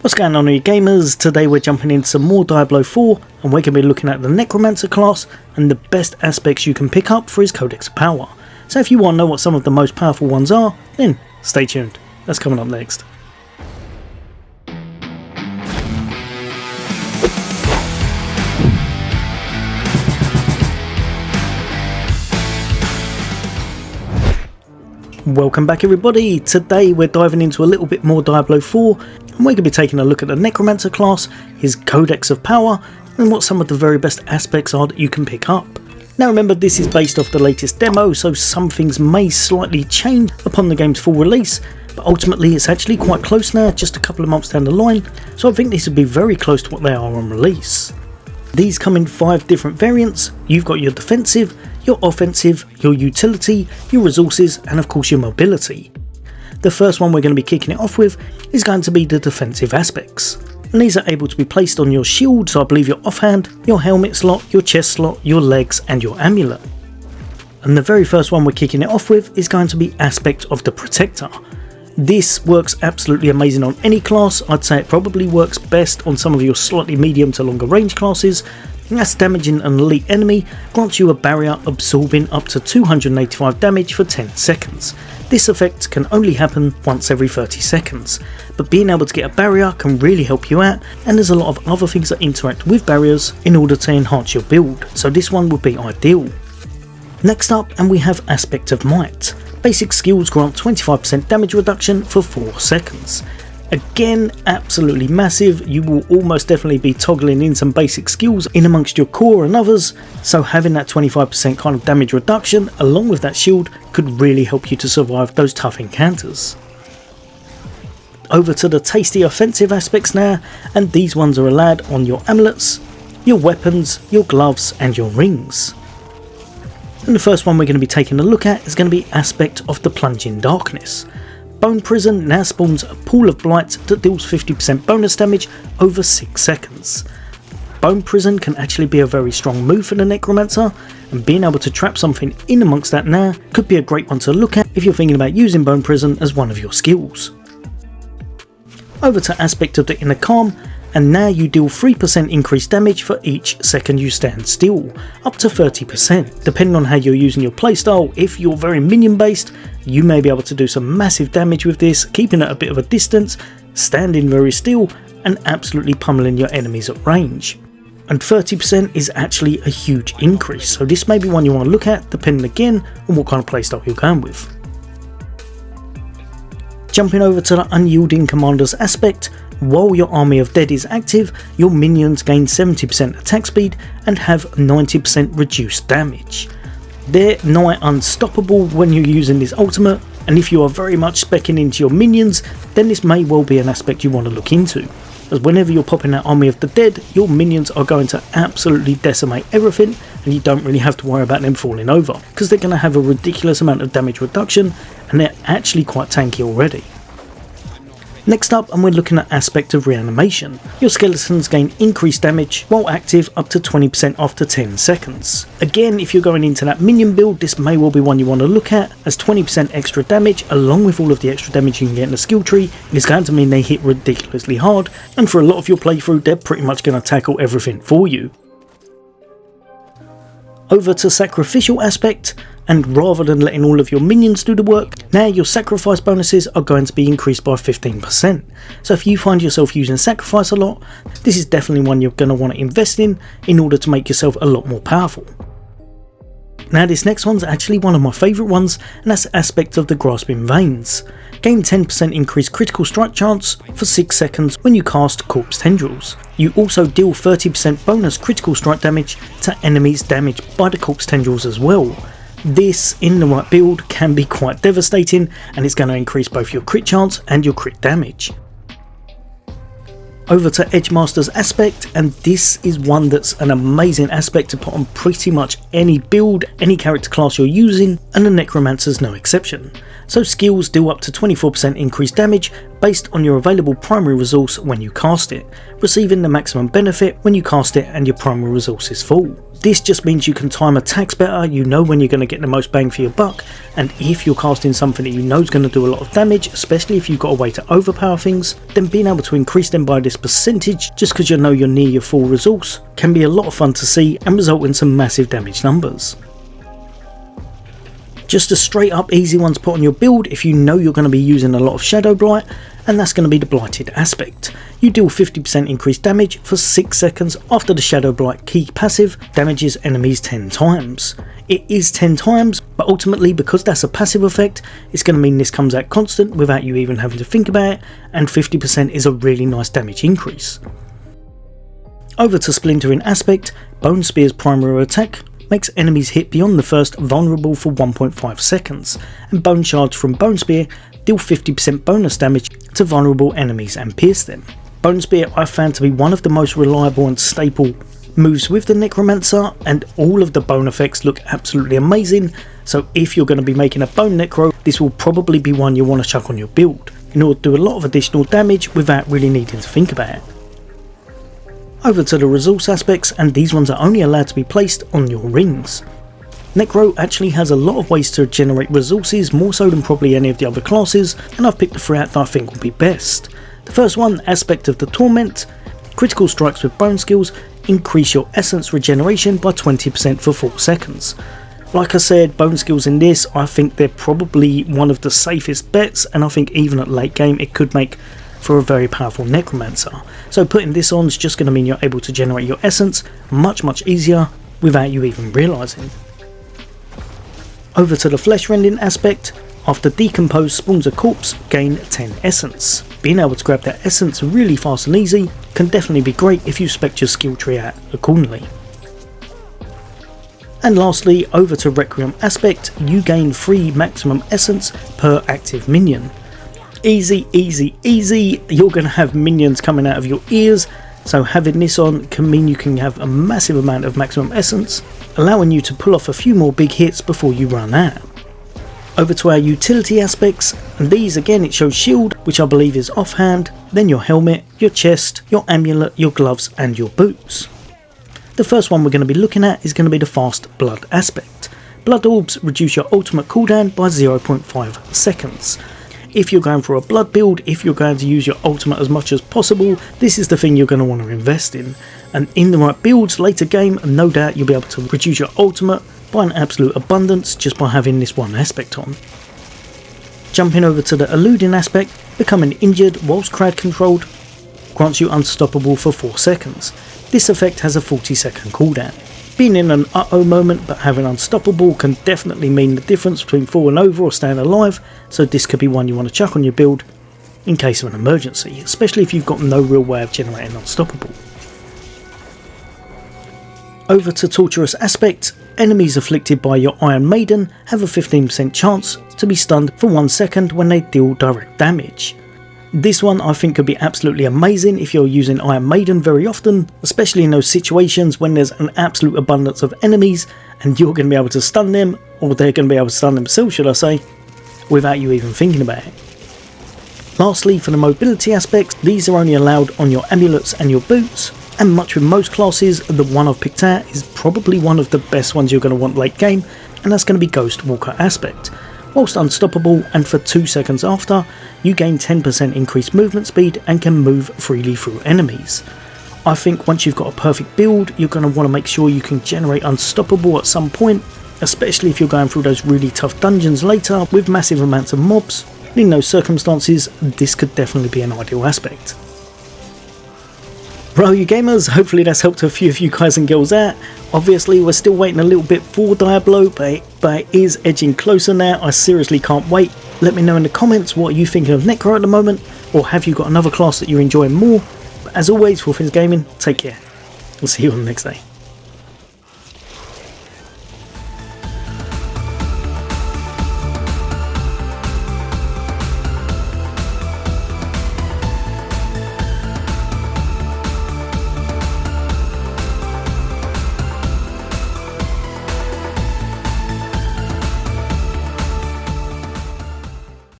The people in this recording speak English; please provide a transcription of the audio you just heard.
What's going on, you gamers? Today we're jumping into some more Diablo 4 and we're going to be looking at the Necromancer class and the best aspects you can pick up for his Codex of power. So if you want to know what some of the most powerful ones are, then stay tuned. That's coming up next. Welcome back everybody. Today we're diving into a little bit more Diablo 4 and we're going to be taking a look at the Necromancer class, his Codex of power, and what some of the very best aspects are that you can pick up. Now remember, this is based off the latest demo, so some things may slightly change upon the game's full release, but ultimately it's actually quite close now, just a couple of months down the line, so I think this would be very close to what they are on release. These come in 5 different variants. You've got your defensive, your offensive, your utility, your resources, and of course your mobility. The first one we're going to be kicking it off with is going to be the defensive aspects. And these are able to be placed on your shield, so I believe your offhand, your helmet slot, your chest slot, your legs, and your amulet. And the very first one we're kicking it off with is going to be Aspect of the Protector. This works absolutely amazing on any class. I'd say it probably works best on some of your slightly medium to longer range classes. As damaging an elite enemy grants you a barrier absorbing up to 285 damage for 10 seconds. This effect can only happen once every 30 seconds, but being able to get a barrier can really help you out, and there's a lot of other things that interact with barriers in order to enhance your build, so this one would be ideal. Next up, and we have Aspect of Might. Basic skills grant 25% damage reduction for 4 seconds. Again, absolutely massive. You will almost definitely be toggling in some basic skills in amongst your core and others, so having that 25% kind of damage reduction along with that shield could really help you to survive those tough encounters. Over to the tasty offensive aspects now, and these ones are allowed on your amulets, your weapons, your gloves, and your rings. And the first one we're going to be taking a look at is going to be Aspect of the Plunging Darkness. Bone Prison now spawns a pool of blight that deals 50% bonus damage over 6 seconds. Bone Prison can actually be a very strong move for the Necromancer, and being able to trap something in amongst that now could be a great one to look at if you're thinking about using Bone Prison as one of your skills. Over to Aspect of the Inner Calm, and now you deal 3% increased damage for each second you stand still, up to 30%. Depending on how you're using your playstyle, if you're very minion based, you may be able to do some massive damage with this, keeping at a bit of a distance, standing very still, and absolutely pummeling your enemies at range. And 30% is actually a huge increase, so this may be one you want to look at, depending again on what kind of playstyle you're going with. Jumping over to the Unyielding Commander's aspect, while your Army of Dead is active, your minions gain 70% attack speed and have 90% reduced damage. They're nigh unstoppable when you're using this ultimate, and if you are very much speccing into your minions, then this may well be an aspect you want to look into, as whenever you're popping that Army of the Dead, your minions are going to absolutely decimate everything, and you don't really have to worry about them falling over, because they're going to have a ridiculous amount of damage reduction, and they're actually quite tanky already. Next up, and we're looking at Aspect of Reanimation. Your skeletons gain increased damage while active up to 20% after 10 seconds. Again, if you're going into that minion build, this may well be one you want to look at, as 20% extra damage along with all of the extra damage you can get in the skill tree is going to mean they hit ridiculously hard, and for a lot of your playthrough they're pretty much going to tackle everything for you. Over to Sacrificial Aspect, and rather than letting all of your minions do the work, now your sacrifice bonuses are going to be increased by 15%. So if you find yourself using sacrifice a lot, this is definitely one you're going to want to invest in order to make yourself a lot more powerful. Now this next one's actually one of my favourite ones, and that's Aspect of the Grasping Veins. Gain 10% increased critical strike chance for 6 seconds when you cast Corpse Tendrils. You also deal 30% bonus critical strike damage to enemies damaged by the Corpse Tendrils as well. This, in the right build, can be quite devastating, and it's going to increase both your crit chance and your crit damage. Over to Edgemaster's aspect, and this is one that's an amazing aspect to put on pretty much any build, any character class you're using, and the Necromancer's no exception. So skills deal up to 24% increased damage based on your available primary resource when you cast it, receiving the maximum benefit when you cast it and your primary resource is full. This just means you can time attacks better, you know when you're going to get the most bang for your buck, and if you're casting something that you know is going to do a lot of damage, especially if you've got a way to overpower things, then being able to increase them by this percentage just because you know you're near your full resource can be a lot of fun to see and result in some massive damage numbers. Just a straight up easy one to put on your build if you know you're going to be using a lot of Shadow Blight, and that's going to be the Blighted aspect. You deal 50% increased damage for 6 seconds after the Shadow Blight key passive damages enemies 10 times. It is 10 times, but ultimately because that's a passive effect, it's going to mean this comes out constant without you even having to think about it, and 50% is a really nice damage increase. Over to Splintering aspect, Bone Spear's primary attack makes enemies hit beyond the first vulnerable for 1.5 seconds, and Bone Shards from Bone Spear deal 50% bonus damage to vulnerable enemies and pierce them. Bone Spear I found to be one of the most reliable and staple moves with the Necromancer, and all of the bone effects look absolutely amazing, so if you're going to be making a Bone Necro, this will probably be one you want to chuck on your build, in order to do a lot of additional damage without really needing to think about it. Over to the resource aspects, and these ones are only allowed to be placed on your rings. Necro actually has a lot of ways to generate resources, more so than probably any of the other classes, and I've picked the 3 out that I think will be best. The first one, Aspect of the Torment. Critical strikes with bone skills increase your essence regeneration by 20% for 4 seconds. Like I said, bone skills in this, I think they're probably one of the safest bets, and I think even at late game it could make for a very powerful Necromancer. So putting this on is just going to mean you're able to generate your essence much easier without you even realising. Over to the Flesh Rending aspect. After Decompose spawns a corpse, gain 10 essence. Being able to grab that essence really fast and easy can definitely be great if you spec your skill tree out accordingly. And lastly, over to Requiem aspect, you gain 3 maximum essence per active minion. Easy, you're going to have minions coming out of your ears, so having this on can mean you can have a massive amount of maximum essence, allowing you to pull off a few more big hits before you run out. Over to our utility aspects, and these again it shows shield, which I believe is offhand, then your helmet, your chest, your amulet, your gloves and your boots. The first one we're going to be looking at is going to be the Fast Blood aspect. Blood orbs reduce your ultimate cooldown by 0.5 seconds. If you're going for a blood build, if you're going to use your ultimate as much as possible, this is the thing you're going to want to invest in. And in the right builds later game, no doubt you'll be able to reduce your ultimate by an absolute abundance just by having this one aspect on. Jumping over to the Eluding aspect, becoming injured whilst crowd controlled grants you unstoppable for 4 seconds. This effect has a 40-second cooldown. Being in an uh-oh moment but having unstoppable can definitely mean the difference between falling over or staying alive, so this could be one you want to chuck on your build in case of an emergency, especially if you've got no real way of generating unstoppable. Over to Torturous aspect, enemies afflicted by your Iron Maiden have a 15% chance to be stunned for 1 second when they deal direct damage. This one I think could be absolutely amazing if you're using Iron Maiden very often, especially in those situations when there's an absolute abundance of enemies and you're going to be able to stun them, or they're going to be able to stun themselves should I say, without you even thinking about it. Lastly, for the mobility aspects, these are only allowed on your amulets and your boots, and much with most classes, the one I've picked out is probably one of the best ones you're going to want late game, and that's going to be Ghost Walker aspect. Whilst unstoppable, and for 2 seconds after, you gain 10% increased movement speed and can move freely through enemies. I think once you've got a perfect build, you're going to want to make sure you can generate unstoppable at some point, especially if you're going through those really tough dungeons later with massive amounts of mobs. In those circumstances, this could definitely be an ideal aspect. Well, you gamers, hopefully that's helped a few of you guys and girls out. Obviously we're still waiting a little bit for Diablo, but it is edging closer now. I seriously can't wait. Let me know in the comments, what are you thinking of Necro at the moment, or have you got another class that you're enjoying more? But as always, for Gaming, take care. We'll see you on the next day.